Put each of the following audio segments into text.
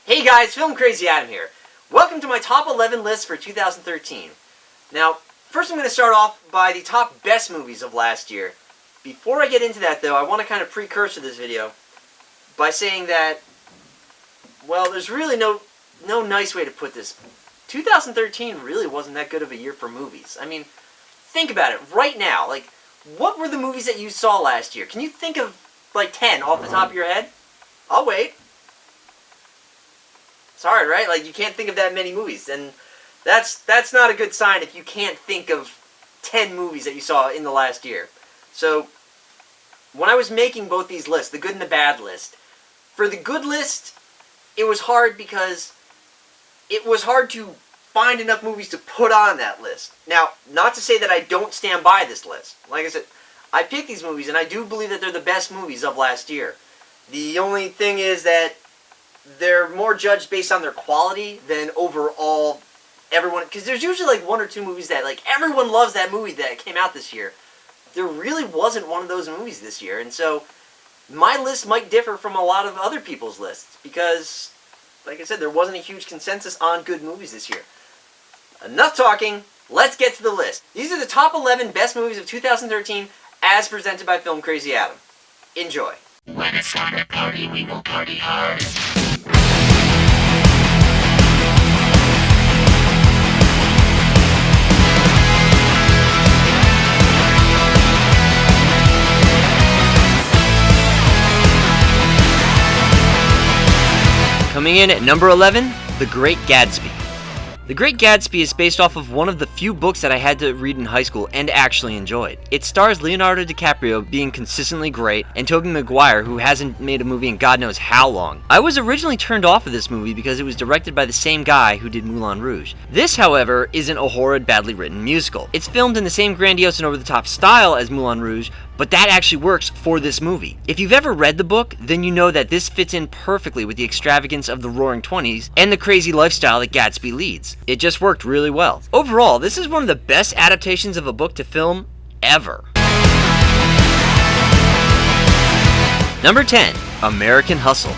Hey guys, FilmCrazyAdam here. Welcome to my top 11 list for 2013. Now, first I'm going to start off by the top best movies of last year. Before I get into that though, I want to kind of precursor this video by saying that, well, there's really no nice way to put this. 2013 really wasn't that good of a year for movies. I mean, think about it right now. Like, what were the movies that you saw last year? Can you think of like 10 off the top of your head? I'll wait. It's hard, right? Like, you can't think of that many movies, and that's not a good sign if you can't think of 10 movies that you saw in the last year. So, when I was making both these lists, the good and the bad list, for the good list, it was hard because it was hard to find enough movies to put on that list. Now, not to say that I don't stand by this list. Like I said, I picked these movies, and I do believe that they're the best movies of last year. The only thing is that they're more judged based on their quality than overall everyone, because there's usually like one or two movies that like everyone loves that movie that came out this year. There really wasn't one of those movies this year, and so my list might differ from a lot of other people's lists because, like I said, there wasn't a huge consensus on good movies this year. Enough talking, let's get to the list. These are the top 11 best movies of 2013 as presented by FilmCrazyAdam. Enjoy. When it's time to party, we will party hard. Coming in at number 11, The Great Gatsby. The Great Gatsby is based off of one of the few books that I had to read in high school and actually enjoyed. It stars Leonardo DiCaprio being consistently great and Tobey Maguire, who hasn't made a movie in God knows how long. I was originally turned off of this movie because it was directed by the same guy who did Moulin Rouge. This, however, isn't a horrid, badly written musical. It's filmed in the same grandiose and over-the-top style as Moulin Rouge, but that actually works for this movie. If you've ever read the book, then you know that this fits in perfectly with the extravagance of the Roaring Twenties and the crazy lifestyle that Gatsby leads. It just worked really well. Overall, this is one of the best adaptations of a book to film ever. Number 10, American Hustle.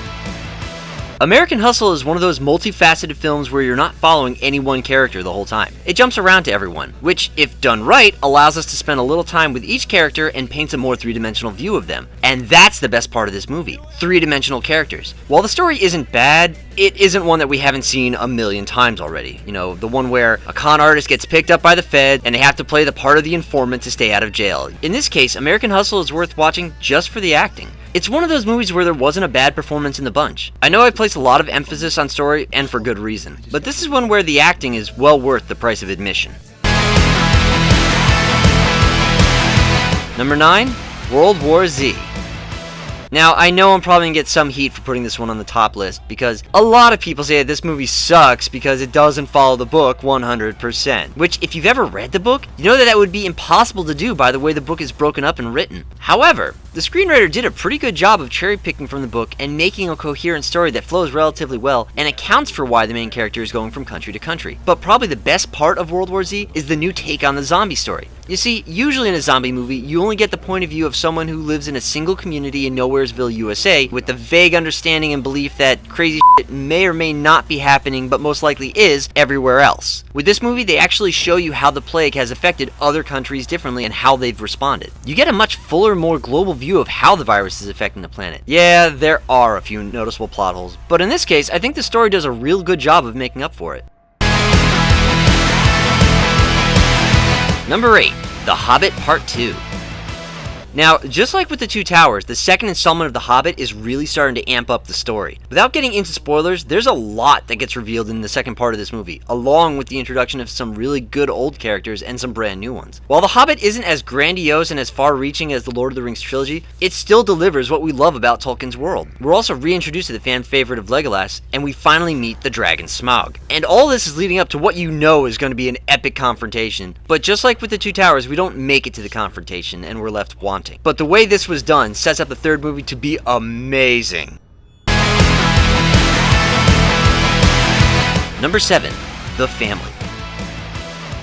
American Hustle is one of those multifaceted films where you're not following any one character the whole time. It jumps around to everyone, which, if done right, allows us to spend a little time with each character and paints a more three-dimensional view of them. And that's the best part of this movie, three-dimensional characters. While the story isn't bad, it isn't one that we haven't seen a million times already. You know, the one where a con artist gets picked up by the Fed and they have to play the part of the informant to stay out of jail. In this case, American Hustle is worth watching just for the acting. It's one of those movies where there wasn't a bad performance in the bunch. I know I place a lot of emphasis on story, and for good reason, but this is one where the acting is well worth the price of admission. Number 9, World War Z. Now, I know I'm probably going to get some heat for putting this one on the top list, because a lot of people say that this movie sucks because it doesn't follow the book 100%. Which, if you've ever read the book, you know that would be impossible to do by the way the book is broken up and written. However, the screenwriter did a pretty good job of cherry-picking from the book and making a coherent story that flows relatively well and accounts for why the main character is going from country to country. But probably the best part of World War Z is the new take on the zombie story. You see, usually in a zombie movie, you only get the point of view of someone who lives in a single community in Nowheresville, USA, with the vague understanding and belief that crazy shit may or may not be happening, but most likely is, everywhere else. With this movie, they actually show you how the plague has affected other countries differently and how they've responded. You get a much fuller, more global view of how the virus is affecting the planet. Yeah, there are a few noticeable plot holes, but in this case, I think the story does a real good job of making up for it. Number 8, The Hobbit Part 2. Now, just like with The Two Towers, the second installment of The Hobbit is really starting to amp up the story. Without getting into spoilers, there's a lot that gets revealed in the second part of this movie, along with the introduction of some really good old characters and some brand new ones. While The Hobbit isn't as grandiose and as far-reaching as the Lord of the Rings trilogy, it still delivers what we love about Tolkien's world. We're also reintroduced to the fan favorite of Legolas, and we finally meet the dragon Smaug. And all this is leading up to what you know is going to be an epic confrontation. But just like with The Two Towers, we don't make it to the confrontation, and we're left wanting. But the way this was done sets up the third movie to be amazing. Number 7, The Family.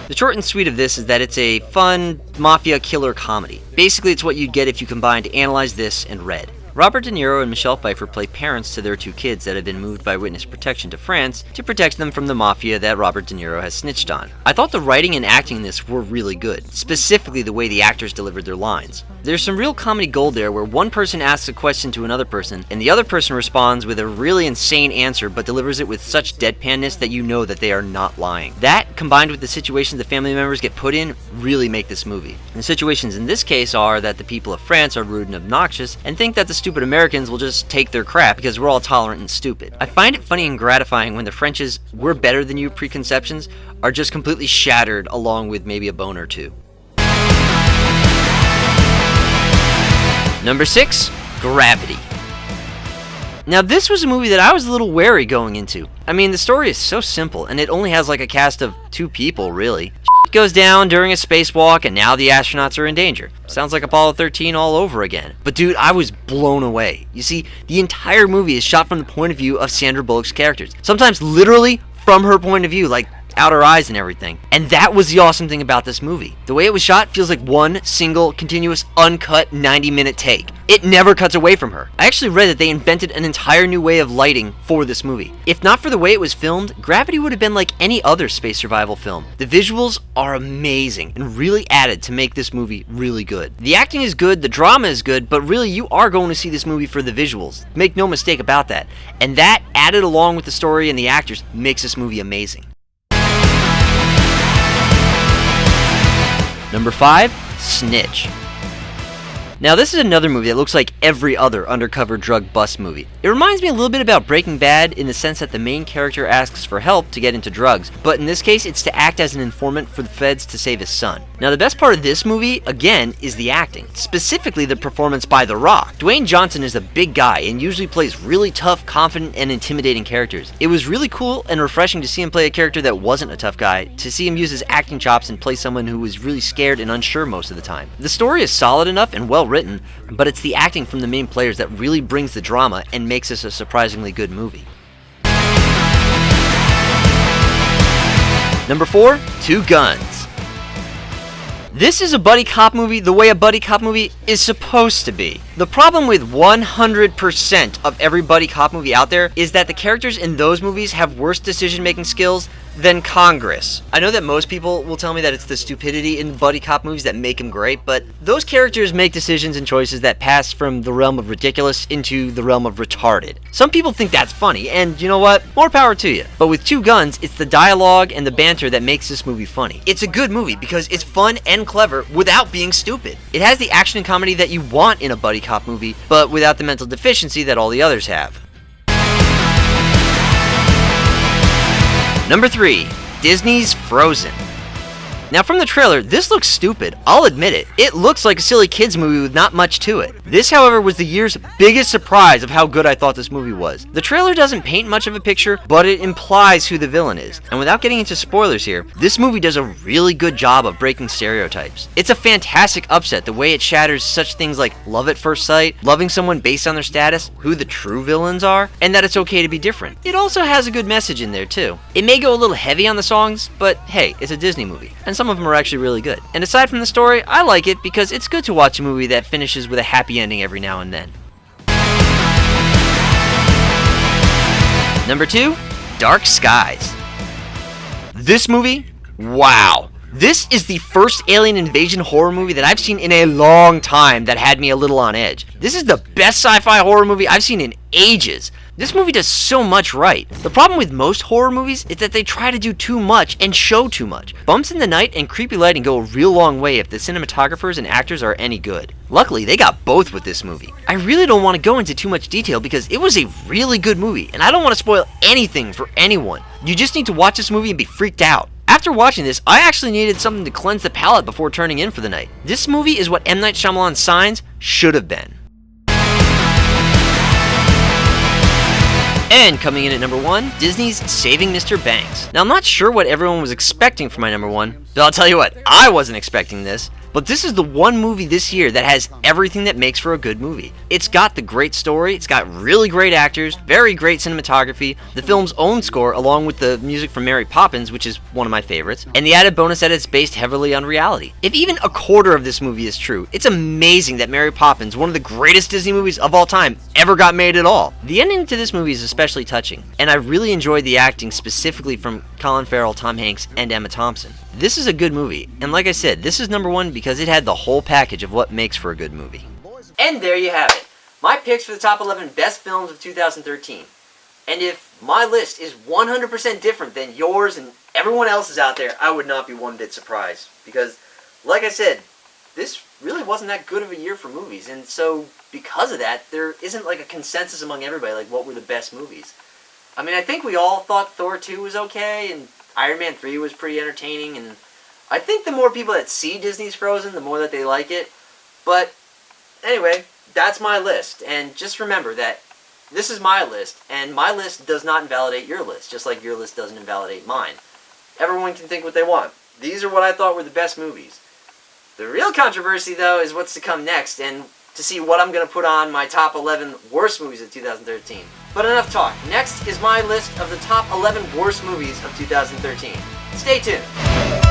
The short and sweet of this is that it's a fun mafia killer comedy. Basically, it's what you'd get if you combined Analyze This and Red. Robert De Niro and Michelle Pfeiffer play parents to their two kids that have been moved by witness protection to France to protect them from the mafia that Robert De Niro has snitched on. I thought the writing and acting in this were really good, specifically the way the actors delivered their lines. There's some real comedy gold there where one person asks a question to another person, and the other person responds with a really insane answer but delivers it with such deadpanness that you know that they are not lying. That, combined with the situations the family members get put in, really make this movie. And the situations in this case are that the people of France are rude and obnoxious and think that the stupid Americans will just take their crap because we're all tolerant and stupid. I find it funny and gratifying when the French's "we're better than you" preconceptions are just completely shattered along with maybe a bone or two. Number 6, Gravity. Now this was a movie that I was a little wary going into. I mean, the story is so simple and it only has like a cast of 2 people really. Shit goes down during a spacewalk and now the astronauts are in danger. Sounds like Apollo 13 all over again. But dude, I was blown away. You see, the entire movie is shot from the point of view of Sandra Bullock's characters. Sometimes literally from her point of view, like out her eyes and everything. And that was the awesome thing about this movie. The way it was shot feels like one single, continuous, uncut 90-minute take. It never cuts away from her. I actually read that they invented an entire new way of lighting for this movie. If not for the way it was filmed, Gravity would have been like any other space survival film. The visuals are amazing and really added to make this movie really good. The acting is good, the drama is good, but really you are going to see this movie for the visuals. Make no mistake about that. And that, added along with the story and the actors, makes this movie amazing. Number 5, Snitch. Now this is another movie that looks like every other undercover drug bust movie. It reminds me a little bit about Breaking Bad in the sense that the main character asks for help to get into drugs, but in this case it's to act as an informant for the feds to save his son. Now the best part of this movie, again, is the acting, specifically the performance by The Rock. Dwayne Johnson is a big guy and usually plays really tough, confident, and intimidating characters. It was really cool and refreshing to see him play a character that wasn't a tough guy, to see him use his acting chops and play someone who was really scared and unsure most of the time. The story is solid enough and well written, but it's the acting from the main players that really brings the drama and makes this a surprisingly good movie. Number 4, Two Guns. This is a buddy cop movie the way a buddy cop movie is supposed to be. The problem with 100% of every buddy cop movie out there is that the characters in those movies have worse decision-making skills than Congress. I know that most people will tell me that it's the stupidity in buddy cop movies that make them great, but those characters make decisions and choices that pass from the realm of ridiculous into the realm of retarded. Some people think that's funny, and you know what? More power to you. But with Two Guns, it's the dialogue and the banter that makes this movie funny. It's a good movie because it's fun and clever without being stupid. It has the action and comedy that you want in a buddy cop movie, but without the mental deficiency that all the others have. Number 3, Disney's Frozen. Now from the trailer, this looks stupid, I'll admit it. It looks like a silly kids movie with not much to it. This, however, was the year's biggest surprise of how good I thought this movie was. The trailer doesn't paint much of a picture, but it implies who the villain is. And without getting into spoilers here, this movie does a really good job of breaking stereotypes. It's a fantastic upset the way it shatters such things like love at first sight, loving someone based on their status, who the true villains are, and that it's okay to be different. It also has a good message in there too. It may go a little heavy on the songs, but hey, it's a Disney movie, and some of them are actually really good. And aside from the story, I like it because it's good to watch a movie that finishes with a happy ending every now and then. Number 2, Dark Skies. This movie, wow. This is the first alien invasion horror movie that I've seen in a long time that had me a little on edge. This is the best sci-fi horror movie I've seen in ages. This movie does so much right. The problem with most horror movies is that they try to do too much and show too much. Bumps in the night and creepy lighting go a real long way if the cinematographers and actors are any good. Luckily, they got both with this movie. I really don't want to go into too much detail because it was a really good movie, and I don't want to spoil anything for anyone. You just need to watch this movie and be freaked out. After watching this, I actually needed something to cleanse the palate before turning in for the night. This movie is what M. Night Shyamalan's Signs should have been. And coming in at number 1, Disney's Saving Mr. Banks. Now I'm not sure what everyone was expecting for my number 1, but I'll tell you what, I wasn't expecting this. But this is the one movie this year that has everything that makes for a good movie. It's got the great story, it's got really great actors, very great cinematography, the film's own score along with the music from Mary Poppins, which is one of my favorites, and the added bonus that it's based heavily on reality. If even a quarter of this movie is true, it's amazing that Mary Poppins, one of the greatest Disney movies of all time, ever got made at all. The ending to this movie is especially touching, and I really enjoyed the acting specifically from Colin Farrell, Tom Hanks, and Emma Thompson. This is a good movie, and like I said, this is number one because it had the whole package of what makes for a good movie. And there you have it. My picks for the top 11 best films of 2013. And if my list is 100% different than yours and everyone else's out there, I would not be one bit surprised. Because, like I said, this really wasn't that good of a year for movies. And so, because of that, there isn't like a consensus among everybody, like what were the best movies. I mean, I think we all thought Thor 2 was okay, and Iron Man 3 was pretty entertaining, and I think the more people that see Disney's Frozen, the more that they like it. But, anyway, that's my list. And just remember that this is my list, and my list does not invalidate your list, just like your list doesn't invalidate mine. Everyone can think what they want. These are what I thought were the best movies. The real controversy, though, is what's to come next, and to see what I'm going to put on my top 11 worst movies of 2013. But enough talk. Next is my list of the top 11 worst movies of 2013. Stay tuned.